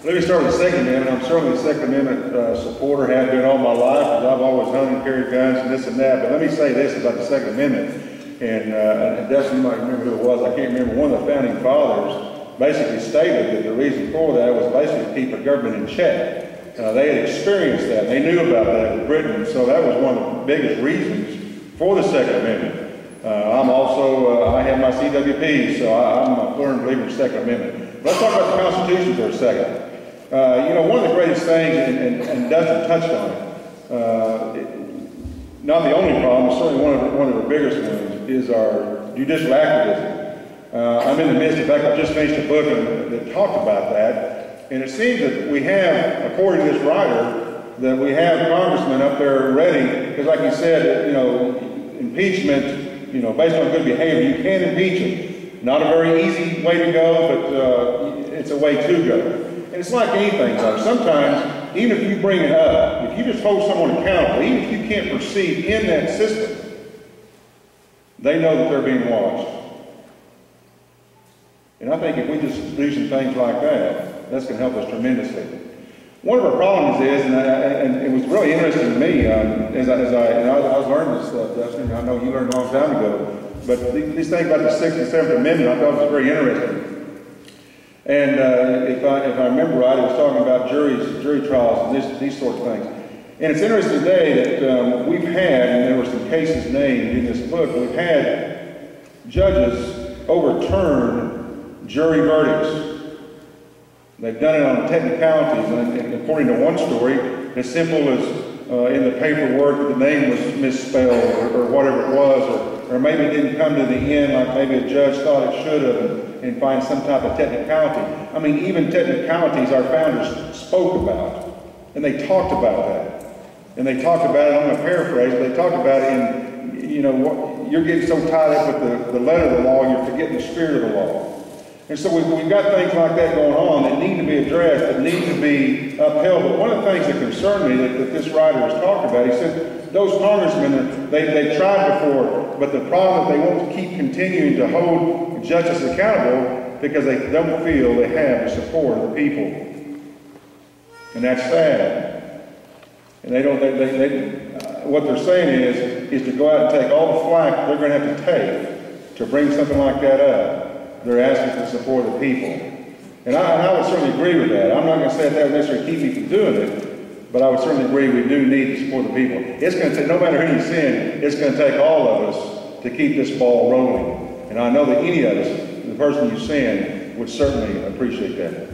Let me start with the Second Amendment. I'm certainly a Second Amendment supporter, have been all my life, because I've always hunted, carried guns, and this and that. But let me say this about the Second Amendment, and Dustin, you might remember who it was. I can't remember. One of the founding fathers basically stated that the reason for that was basically to keep the government in check. They had experienced that. They knew about that with Britain, so that was one of the biggest reasons for the Second Amendment. I'm also, I have my CWP, so I'm a firm believer in the Second Amendment. Let's talk about the Constitution for a second. You know, one of the greatest things, and Dustin touched on it, not the only problem, but certainly one of the biggest ones, is our judicial activism. I'm in the midst, in fact, I just finished a book that talked about that, and it seems that we have, according to this writer, that we have congressmen up there ready, because like he said, you know, impeachment, you know, based on good behavior, you can impeach them. Not a very easy way to go, but it's a way to go. And it's like anything, though. Sometimes, even if you bring it up, if you just hold someone accountable, even if you can't proceed in that system, they know that they're being watched. And I think if we just do some things like that, that's going to help us tremendously. One of our problems is, and it was really interesting to me, as I was learning this stuff, Dustin, I know you learned a long time ago, but these things about the 6th and 7th Amendment, I thought was very interesting. And if I remember right, it was talking about jury trials and these sorts of things. And it's interesting today that we've had, and there were some cases named in this book, we've had judges overturn jury verdicts. They've done it on technicalities, and according to one story, as simple as in the paperwork the name was misspelled or whatever it was, or maybe it didn't come to the end like maybe a judge thought it should have, and find some type of technicality. I mean, even technicalities our founders spoke about, and they talked about that. And they talked about it, I'm going to paraphrase, but they talked about it in, you know, you're getting so tied up with the letter of the law, you're forgetting the spirit of the law. And so we've got things like that going on that need to be addressed, that need to be upheld. But one of the things that concerned me that this writer was talking about, he said, those congressmen, they've tried before, but the problem is they won't keep continuing to hold justice accountable because they don't feel they have the support of the people. And that's sad. And they don't, what they're saying is to go out and take all the flack they're going to have to take to bring something like that up. They're asking for the support of the people. And I would certainly agree with that. I'm not going to say that would necessarily keep me from doing it, but I would certainly agree we do need to support the people. It's going to take, no matter who you send, it's going to take all of us to keep this ball rolling. And I know that any of us, the person you send, would certainly appreciate that.